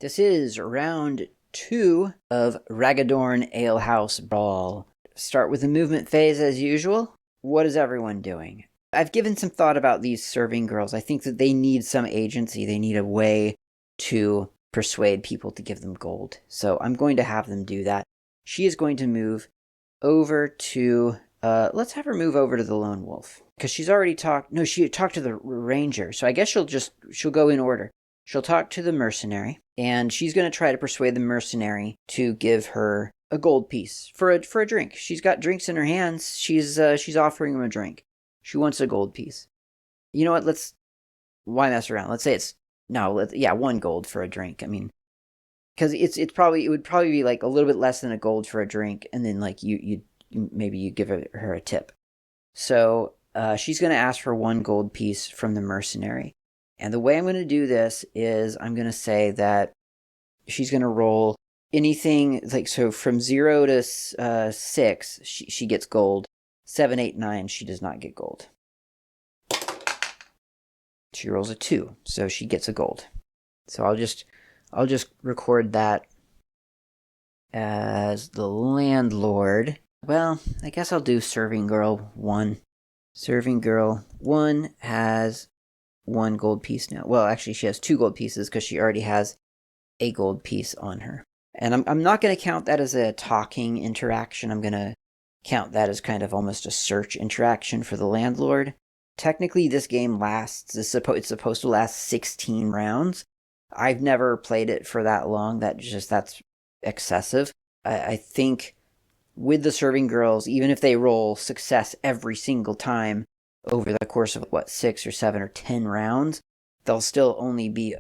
This is round 2 of Ragadorn Alehouse Brawl. Start with the movement phase as usual. What is everyone doing? I've given some thought about these serving girls. I think that they need some agency. They need a way to persuade people to give them gold. So I'm going to have them do that. She is going to move over to... let's have her move over to the Lone Wolf. Because she's already talked... No, she talked to the Ranger. So I guess she'll go in order. She'll talk to the Mercenary, and she's going to try to persuade the Mercenary to give her a gold piece for a drink. She's got drinks in her hands. She's offering him a drink. She wants a gold piece. You know what? Why mess around? Let's say it's 1 gold for a drink. I mean, because it would probably be like a little bit less than a gold for a drink, and then like you give her a tip. So she's going to ask for 1 gold piece from the Mercenary. And the way I'm going to do this is I'm going to say that she's going to roll anything, like, so from 0 to 6, she gets gold. 7, 8, 9, she does not get gold. She rolls a 2, so she gets a gold. So I'll just record that as the landlord. Well, I guess I'll do serving girl 1. Serving girl 1 has 1 gold piece now. Well, actually, she has 2 gold pieces because she already has a gold piece on her. And I'm not going to count that as a talking interaction. I'm going to count that as kind of almost a search interaction for the landlord. Technically, this game it's supposed to last 16 rounds. I've never played it for that long. That's excessive. I think with the serving girls, even if they roll success every single time over the course of 6 or 7 or 10 rounds, they'll still only be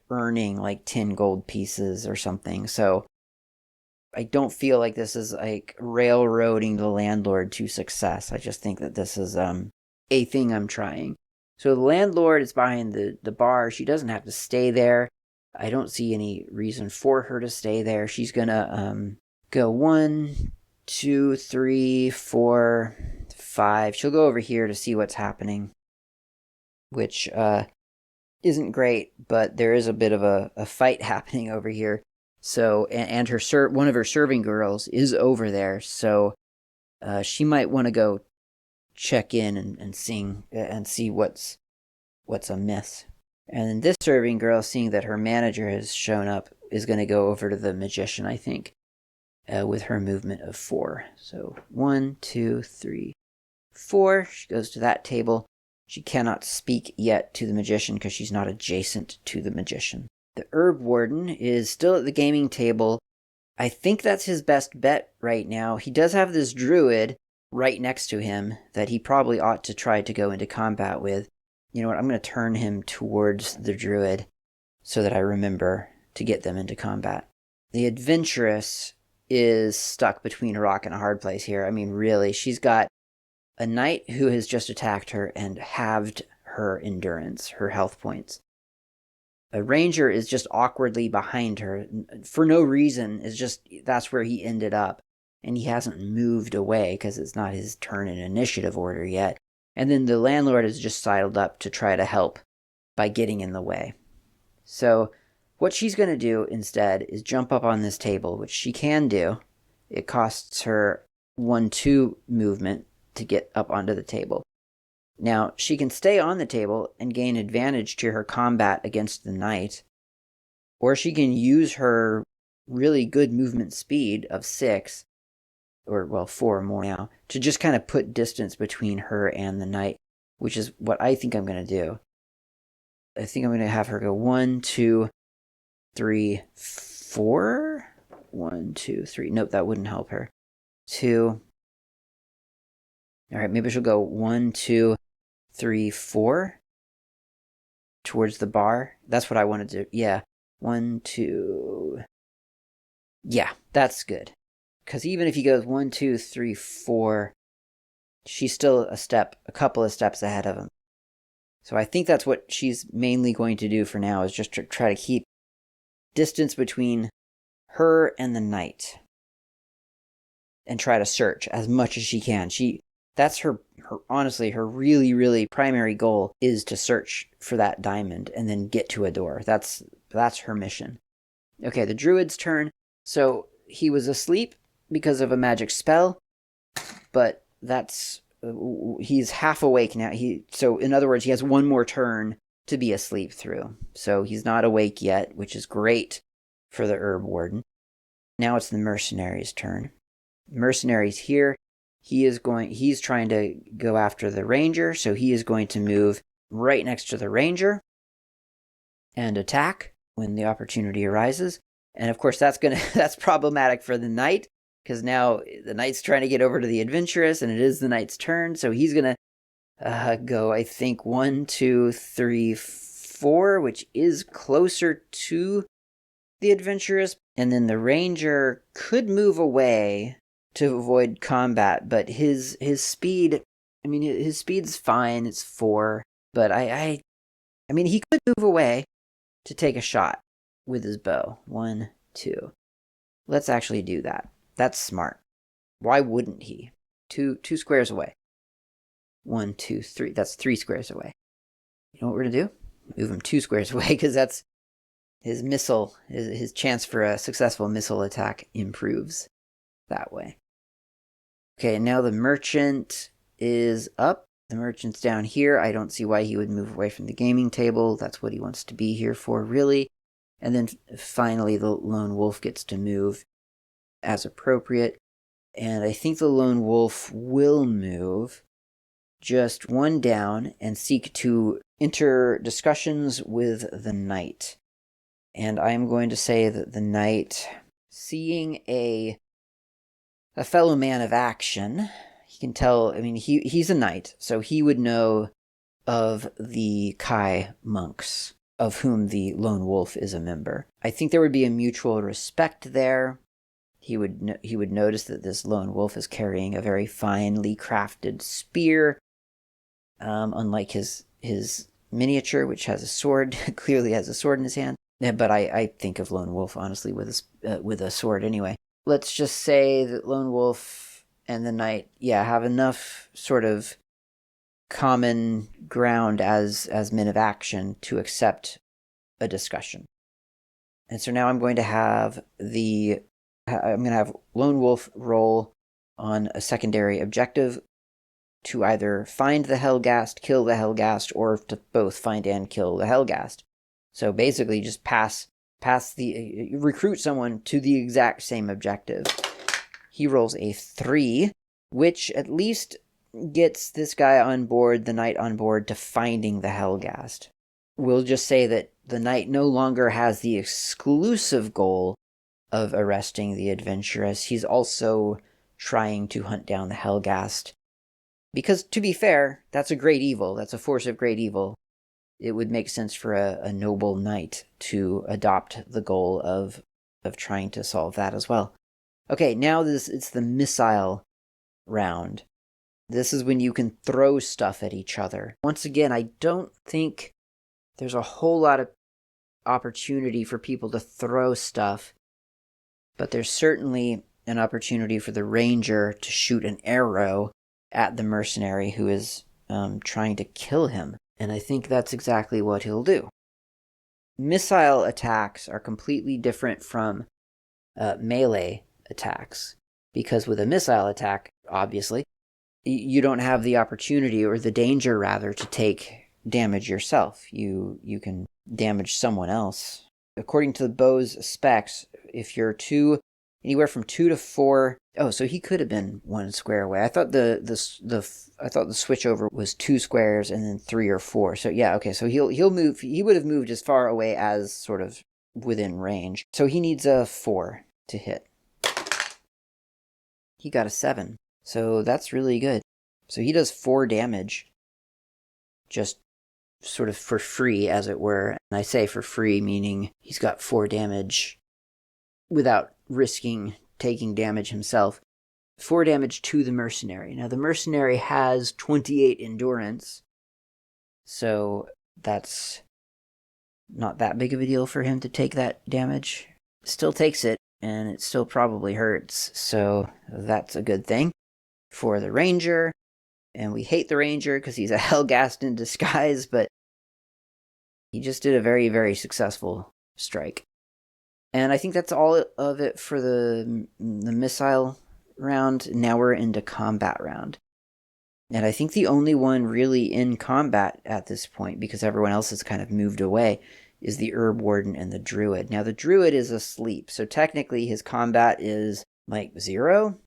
earning like 10 gold pieces or something. So I don't feel like this is like railroading the landlord to success. I just think that this is a thing I'm trying. So the landlord is behind the bar. She doesn't have to stay there. I don't see any reason for her to stay there. She's gonna go 1, 2, 3, 4, 5. She'll go over here to see what's happening, which isn't great, but there is a bit of a fight happening over here. So, and one of her serving girls is over there, so she might want to go check in and see what's amiss. And this serving girl, seeing that her manager has shown up, is going to go over to the magician, I think, with her movement of 4. So 1, 2, 3, 4. She goes to that table. She cannot speak yet to the magician because she's not adjacent to the magician. The herb warden is still at the gaming table. I think that's his best bet right now. He does have this druid right next to him that he probably ought to try to go into combat with. You know what? I'm going to turn him towards the druid so that I remember to get them into combat. The adventuress is stuck between a rock and a hard place here. I mean, really, she's got a knight who has just attacked her and halved her endurance, her health points. A ranger is just awkwardly behind her for no reason. That's where he ended up. And he hasn't moved away because it's not his turn in initiative order yet. And then the landlord has just sidled up to try to help by getting in the way. So what she's going to do instead is jump up on this table, which she can do. It costs her 1-2 movement to get up onto the table. Now, she can stay on the table and gain advantage to her combat against the knight, or she can use her really good movement speed of 6, or 4 more now, to just kind of put distance between her and the knight, which is what I think I'm going to do. I think I'm going to have her go 1, 2, 3, 4. 1, 2, 3. Nope, that wouldn't help her. 2. All right, maybe she'll go 1, 2, 3, 4 towards the bar. That's what I want to do. Yeah. 1, 2. Yeah, that's good. Because even if he goes 1, 2, 3, 4, she's still a couple of steps ahead of him. So I think that's what she's mainly going to do for now, is just to try to keep distance between her and the knight. And try to search as much as she can. That's her honestly, her really, really primary goal is to search for that diamond and then get to a door. That's her mission. Okay, the druid's turn. So he was asleep because of a magic spell, but that's he's half awake now. So in other words, he has one more turn to be asleep through. So he's not awake yet, which is great for the herb warden. Now it's the mercenary's turn. Mercenary's here. He's trying to go after the ranger, so he is going to move right next to the ranger and attack when the opportunity arises. And of course that's problematic for the knight, because now the knight's trying to get over to the adventurous, and it is the knight's turn, so he's gonna go, I think, 1, 2, 3, 4, which is closer to the adventurous. And then the ranger could move away to avoid combat, but his speed, I mean, his speed's fine, it's 4, but I mean, he could move away to take a shot with his bow. 1, 2. Let's actually do that. That's smart. Why wouldn't he? Two squares away. 1, 2, 3. That's 3 squares away. You know what we're gonna do? Move him 2 squares away, because that's his missile. His chance for a successful missile attack improves that way. Okay, now the merchant is up. The merchant's down here. I don't see why he would move away from the gaming table. That's what he wants to be here for, really. And then finally, the lone wolf gets to move as appropriate. And I think the lone wolf will move just 1 down and seek to enter discussions with the knight. And I'm going to say that the knight, seeing a fellow man of action, he can tell, I mean, he's a knight, so he would know of the Kai monks, of whom the lone wolf is a member. I think there would be a mutual respect there. He would notice that this lone wolf is carrying a very finely crafted spear, unlike his miniature, which has a sword, clearly has a sword in his hand. Yeah, but I think of lone wolf, honestly, with a sword anyway. Let's just say that lone wolf and the knight, have enough sort of common ground as men of action to accept a discussion. And so now I'm going to have lone wolf roll on a secondary objective to either find the Hellghast, kill the Hellghast, or to both find and kill the Hellghast. So basically just recruit someone to the exact same objective. He rolls a 3, which at least gets this guy on board, the knight on board, to finding the Hellghast. We'll just say that the knight no longer has the exclusive goal of arresting the adventurous. He's also trying to hunt down the Hellghast. Because, to be fair, that's a great evil. That's a force of great evil. It would make sense for a noble knight to adopt the goal of trying to solve that as well. Okay, now it's the missile round. This is when you can throw stuff at each other. Once again, I don't think there's a whole lot of opportunity for people to throw stuff, but there's certainly an opportunity for the ranger to shoot an arrow at the mercenary who is trying to kill him. And I think that's exactly what he'll do. Missile attacks are completely different from melee attacks, because with a missile attack, obviously, you don't have the opportunity, or the danger rather, to take damage yourself. You can damage someone else. According to the bow's specs, if you're anywhere from 2 to 4. Oh, so he could have been 1 square away. I thought the switch over was 2 squares and then 3 or 4. So yeah, okay. So he'll move. He would have moved as far away as sort of within range. So he needs a 4 to hit. He got a 7. So that's really good. So he does 4 damage, just sort of for free, as it were. And I say for free, meaning he's got 4 damage without risking taking damage himself. 4 damage to the mercenary. Now, the mercenary has 28 endurance, so that's not that big of a deal for him to take that damage. Still takes it, and it still probably hurts, so that's a good thing for the ranger. And we hate the ranger because he's a Hellghast in disguise, but he just did a very, very successful strike. And I think that's all of it for the missile round. Now we're into combat round. And I think the only one really in combat at this point, because everyone else has kind of moved away, is the Herb Warden and the Druid. Now the Druid is asleep, so technically his combat is like 0.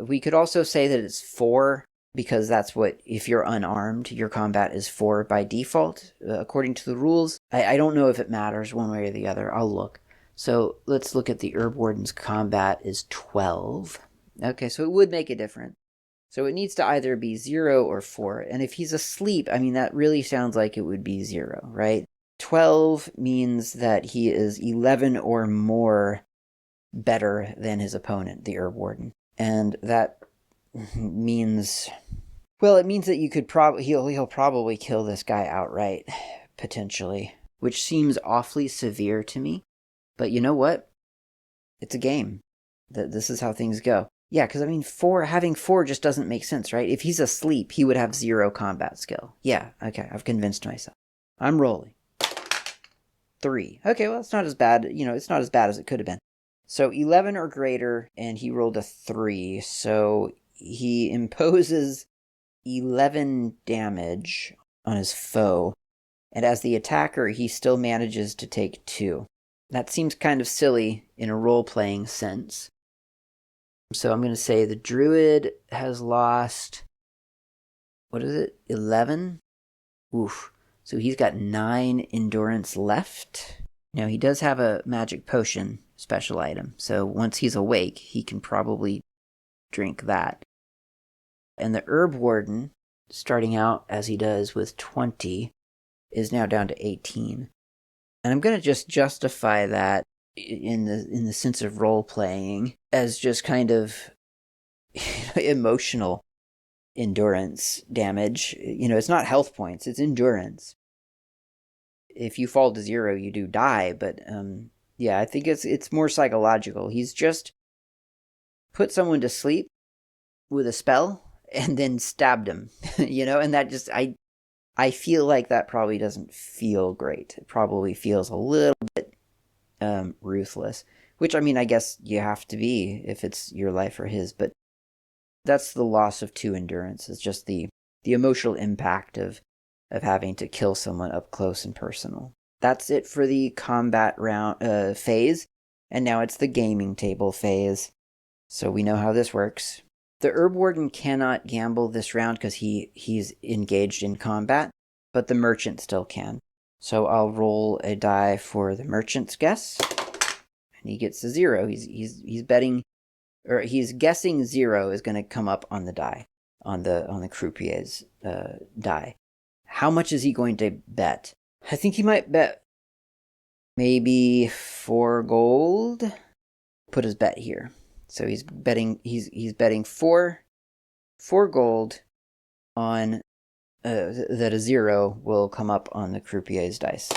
We could also say that it's 4, because that's what, if you're unarmed, your combat is 4 by default, according to the rules. I don't know if it matters one way or the other. I'll look. So let's look at the Herb Warden's combat is 12. Okay, so it would make a difference. So it needs to either be 0 or 4. And if he's asleep, I mean, that really sounds like it would be 0, right? 12 means that he is 11 or more better than his opponent, the Herb Warden. And that means, well, it means that you could he'll probably kill this guy outright, potentially, which seems awfully severe to me. But you know what? It's a game. This is how things go. Yeah, because I mean, having 4 just doesn't make sense, right? If he's asleep, he would have 0 combat skill. Yeah, okay, I've convinced myself. I'm rolling. 3. Okay, well, it's not as bad. It's not as bad as it could have been. So 11 or greater, and he rolled a 3. So he imposes 11 damage on his foe. And as the attacker, he still manages to take 2. That seems kind of silly in a role-playing sense. So I'm going to say the Druid has lost, 11? Oof. So he's got 9 endurance left. Now he does have a magic potion special item. So once he's awake, he can probably drink that. And the Herb Warden, starting out as he does with 20, is now down to 18. And I'm going to just justify that in the sense of role playing as just kind of emotional endurance damage. It's not health points, it's endurance. If you fall to 0, you do die, but yeah, I think it's more psychological. He's just put someone to sleep with a spell and then stabbed him, and that just I feel like that probably doesn't feel great. It probably feels a little bit ruthless, which, I mean, I guess you have to be if it's your life or his, but that's the loss of 2 endurance. It's just the emotional impact of having to kill someone up close and personal. That's it for the combat round phase, and now it's the gaming table phase. So we know how this works. The Herb Warden cannot gamble this round because he's engaged in combat, but the merchant still can. So I'll roll a die for the merchant's guess, and he gets a 0. He's betting, or he's guessing 0 is going to come up on the die, on the croupier's die. How much is he going to bet? I think he might bet maybe 4 gold. Put his bet here. So he's betting 4 gold on that a 0 will come up on the croupier's dice.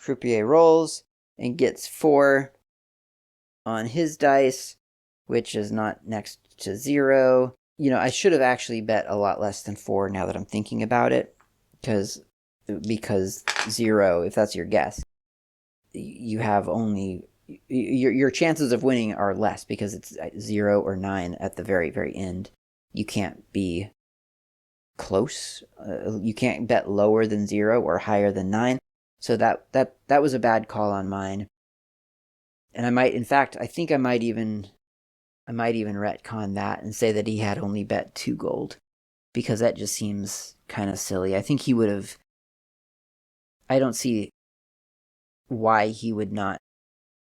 Croupier rolls and gets 4 on his dice, which is not next to 0. I should have actually bet a lot less than 4 now that I'm thinking about it, because 0, if that's your guess, you have only your chances of winning are less because it's 0 or 9 at the very, very end. You can't be close. You can't bet lower than 0 or higher than 9. So that was a bad call on mine. And I think I might even retcon that and say that he had only bet 2 gold, because that just seems kind of silly. I think he would have. I don't see why he would not.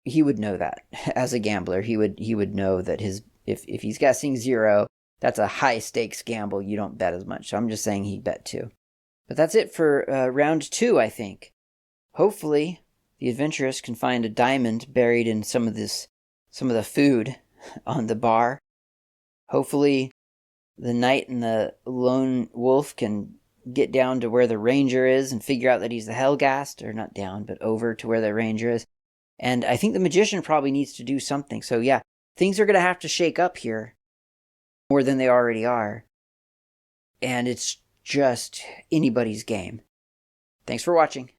He would know that as a gambler. He would know that if he's guessing 0, that's a high stakes gamble. You don't bet as much. So I'm just saying he bet 2. But that's it for round 2, I think. Hopefully, the adventurous can find a diamond buried in some of the food on the bar. Hopefully, the knight and the lone wolf can get down to where the ranger is and figure out that he's the Hellgast, or not down, but over to where the ranger is. And I think the magician probably needs to do something. So yeah, things are going to have to shake up here more than they already are. And it's just anybody's game. Thanks for watching.